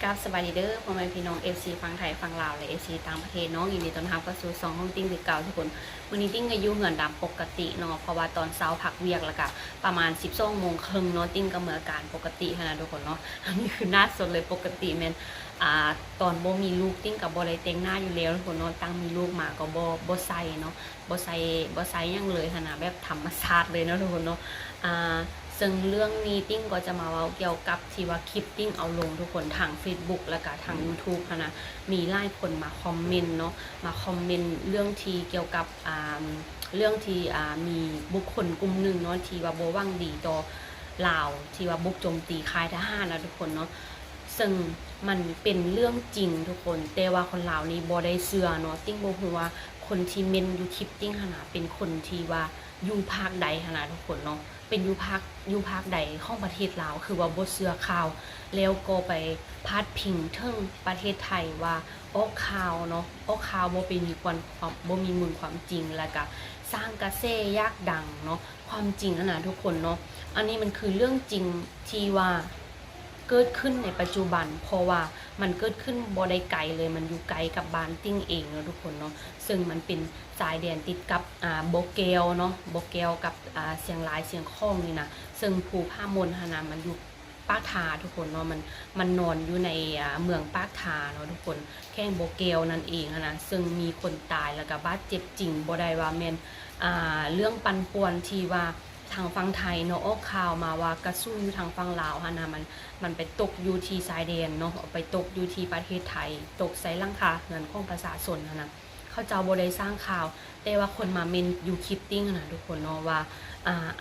กับสบายดีเด้อพ่อแม่พี่น้อง FC ฝั่งไทยฝั่งลาวและ FC ต่างประเทศน้องยินดีต้อนรับเข้าสู่2ห้องติ้งคือเก่าทุกคนวันนี้ติ้งก็อยู่เหือนดำปกติเนาะเพราะว่าตอนเช้าพักเวียกแล้วก็ประมาณ 12:30 นเนาะติ้งก็เหมือนการปกตินะทุกคนเนาะอันนี้คือหน้าสดเลยปกติแม่นตอนบ่มีลูกติ้งก็บ่ได้แต่งหน้าอยู่แล้วทุกคนเนาะตั้งมีลูกมาก็บ่ใส่เนาะบ่ใส่หยังเลยนะแบบธรรมชาติเลยเนาะทุกคนเนาะซึ่งเรื่องนี้ติ้งก็จะมาเว้าเกี่ยวกับที่ว่าคลิปติ้งเอาลงทุกคนทาง Facebook และก็ทาง YouTube นะมีหลายคนมาคอมเมนต์เนาะมาคอมเมนต์เรื่องที่เกี่ยวกับเรื่องที่มีบุคคลกลุ่มหนึ่งเนาะที่ว่าบ่หวังดีต่อลาวที่ว่าบุกโจมตีค่ายทหารนะทุกคนเนาะซึ่งมันเป็นเรื่องจริงทุกคนแต่ว่าคนลาวนี้บ่ได้เชื่อเนาะติ้งบ่ฮู้ว่าคนที่เมนอยู่คลิปติ้งขนาดเป็นคนที่ว่าอยู่ภาคใดขนาดทุกคนเนาะเป็นอยู่ภาคใดของประเทศลาวคือว่าบ่เชื่อข่าวแล้วก็ไปพาดพิงถึงประเทศไทยว่าออกข่าวเนาะออกข่าวบ่เป็นความบ่มีมูลความจริงแล้วก็สร้างกระแสยากดังเนาะความจริงนะทุกคนเนาะอันนี้มันคือเรื่องจริงที่ว่าเกิดขึ้นในปัจจุบันเพราะว่ามันเกิดขึ้นบ่ได้ไกลเลยมันอยู่ไกลกับบ้านติ้งเองเนาะทุกคนเนาะซึ่งมันเป็นสายแดนติดกับโบเกลเนาะโบเกลกับเสียงรายเสียงข้องนี่นะซึ่งภูผามนหนามันอยู่ปากทาทุกคนเนาะมันนอนอยู่ในเมืองปากทาเนาะทุกคนแค่โบเกลนั่นเองนะซึ่งมีคนตายแล้วก็บาดเจ็บจริงบ่ได้ว่าแม่นเรื่องปันป่วนที่ว่าทางฝั่งไทยเนาะออกข่าวมาว่ากระสุนอยู่ทางฝั่งลาวฮะนะมันไปตกอยู่ที่ชายแดนเนาะไปตกอยู่ที่ประเทศไทยตกใส่หลังคาเงินของประชาชนนะเขาเจ้าบ่ได้สร้างข่าวแต่ว่าคนมาเมนอยู่คลิปติ้งนะทุกคนเนาะว่า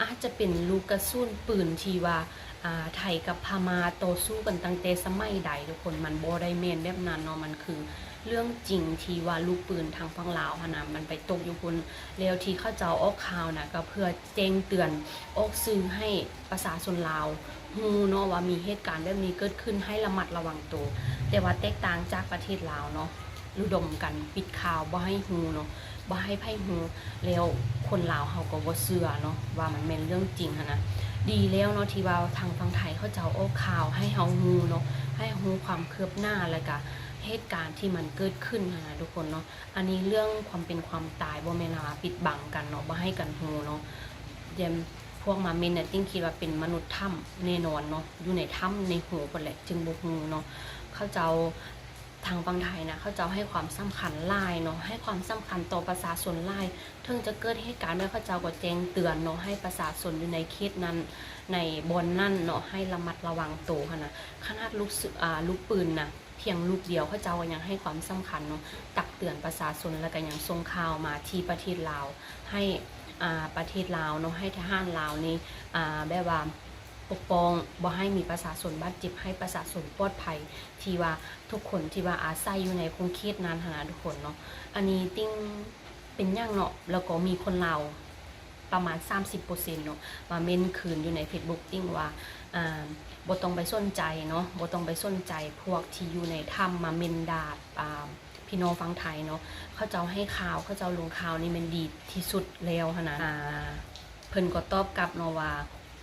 อาจจะเป็นลูกกระสุนปืนที่ว่าไทยกับพม่าต่อสู้กันตั้งแต่สมัยใดทุกคนมันบ่ได้แม่นแบบนั้นเนาะมันคือเรื่องจริงที่ว่าลูกปืนทางฝั่งลาวนะมันไปตกอยู่คนแล้วที่เขาเจ้าออกข่าวนะก็เพื่อแจ้งเตือนออกสื่อให้ประชาชนลาวฮู้เนาะว่ามีเหตุการณ์แบบนี้เกิดขึ้นให้ระมัดระวังตัวแต่ว่าแตกต่างจากประเทศลาวเนาะอุดมกันปิดข่าวบ่ให้ฮู้เนาะบ่ให้ไผฮู้แล้วคนลาวเฮาก็บ่เชื่อเนาะว่ามันแม่นเรื่องจริงนะดีแล้วเนาะที่ว่าทางฝั่งไทยเขาเจ้าออกข่าวให้เฮาฮู้เนาะให้ฮู้ความคืบหน้าแล้วก็เหตุการณ์ที่มันเกิดขึ้นนะทุกคนเนาะอันนี้เรื่องความเป็นความตายบ่แม่นว่าปิดบังกันเนาะบ่ให้กันฮู้เนาะเดี๋ยวพวกมาเมนเนี่ยติ้งคิดว่าเป็นมนุษย์ถ้ำแน่นอนเนาะอยู่ในถ้ำในหูปนแหละจึงบ่ฮู้เนาะเขาเจ้าทางฝั่งไทยนะเขาเจ้าให้ความสำคัญหลายเนาะให้ความสำคัญต่อประชาชนหลายถึงจะเกิดเหตุการณ์แบบเขาเจ้าก็แจ้งเตือนเนาะให้ประชาชนอยู่ในเขตนั้นในบอนนั่นเนาะให้ระมัดระวังตัวนะขนาดลูกปืนนะเพียงลูกเดียวเขาเจ้าก็ยังให้ความสำคัญเนาะตักเตือนประชาชนแล้วก็ยังส่งข่าวมาที่ประเทศลาวให้ประเทศลาวเนาะให้ทหารลาวนี่แบบว่าปกป้องบ่ให้มีประชาชนบาดเจ็บให้ประชาชนปลอดภัยที่ว่าทุกคนที่ว่าอาศัยอยู่ในคงเขตนั้นนะทุกคนเนาะอันนี้ติ้งเป็นอย่างเนาะแล้วก็มีคนลาวประมาณ 30% เนาะมาเม้นคืนอยู่ใน Facebook ติ้งว่าบ่ต้องไปสนใจเนาะบ่ต้องไปสนใจพวกที่อยู่ในถ้ำมาเม้นด่าพี่น้องฟังไทยเนาะเขาเจ้าให้ข่าวเขาเจ้าลงข่าวนี่มันดีที่สุดแล้วนะเพิ่นก็ตอบกลับเนาะว่า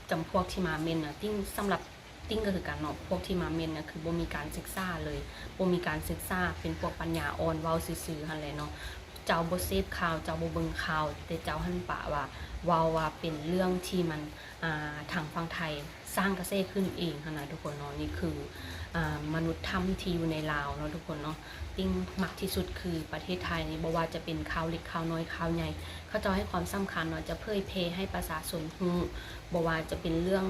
จำพวกที่มาเมนน่ะติ้งสำหรับติ้งก็คือการเนาะพวกที่มาเมนน่ะคือบ่มีการศึกษาเลยบ่มีการศึกษาเป็นพวกปัญญาอ่อนเว้าซื่อๆหั่นแหละเนาะเจ้าบ่เสพข่าวเจ้าบ่เบิ่งข่าวแต่เจ้าหั่นปะว่าเว้าว่าเป็นเรื่องที่มันทางฝั่งไทยสร้างกระแสขึ้นเองหั่นน่ะทุกคนเนาะนี่คือมนุษย์ถ้ำที่อยู่ในลาวเนาะทุกคนเนาะติ้งมักที่สุดคือประเทศไทยนี่บ่ว่าจะเป็นข่าวเล็กข่าวน้อยข่าวใหญ่เขาจะให้ความสำคัญเนาะจะเผยแพร่ให้ประชาชนฮู้บ่ว่าจะเป็นเรื่อง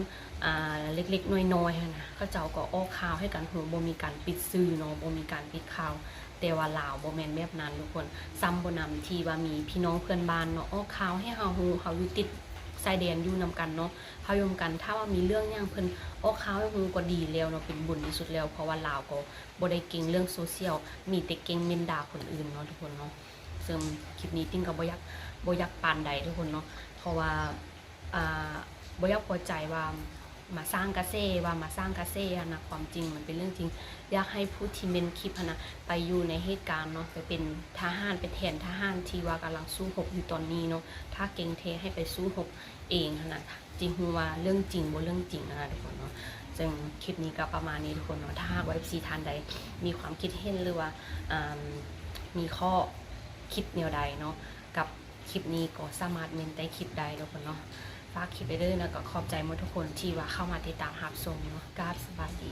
เล็กๆน้อยๆนะเขาเจ้าก็ออกข่าวให้กันฮู้บ่มีการปิดสื่อเนาะบ่มีการปิดข่าวแต่ว่าลาวบ่แม่นแบบนั้นทุกคนซ้ำบ่นำที่ว่ามีพี่น้องเพื่อนบ้านเนาะออกข่าวให้เฮาฮู้เขาอยู่ติดชายแดนอยู่นำกันเนาะเฮาอยู่กันถ้าว่ามีเรื่องหยังเพิ่นออกข่าวให้ฮู้ก็ดีแล้วเนาะเป็นบุญที่สุดแล้วเพราะว่าลาวก็บ่ได้เก่งเรื่องโซเชียลมีแต่เก่งเม้นด่าคนอื่นเนาะทุกคนเนาะซึ่งคลิปนี้ติ้งก็บ่อยากปานใดทุกคนเนาะเพราะว่าบ่อยากพอใจว่ามาสร้างกระแสนะความจริงมันเป็นเรื่องจริงอยากให้ผู้ที่เมนคลิปนะไปอยู่ในเหตุการณ์เนาะไปเป็นทหารไปแทนทหารที่ว่ากำลังสู้รบอยู่ตอนนี้เนาะถ้าเก่งเทให้ไปสู้รบเองนะจริงว่าเรื่องจริงบ่เรื่องจริงนะทุกคนเนาะ จึงคลิปนี้ก็ประมาณนี้ทุกคนเนาะถ้าหากว่า FC ท่านใดมีความคิดเห็นหรือว่ามีข้อคิดแนวใดเนาะกับคลิปนี้ก็สามารถเมนใต้คลิปใดทุกคนเนาะฝากคลิปไปด้วยนะก็ขอบใจหมดทุกคนที่ว่าเข้ามาติดตามรับชมเนาะกราบสวัสดี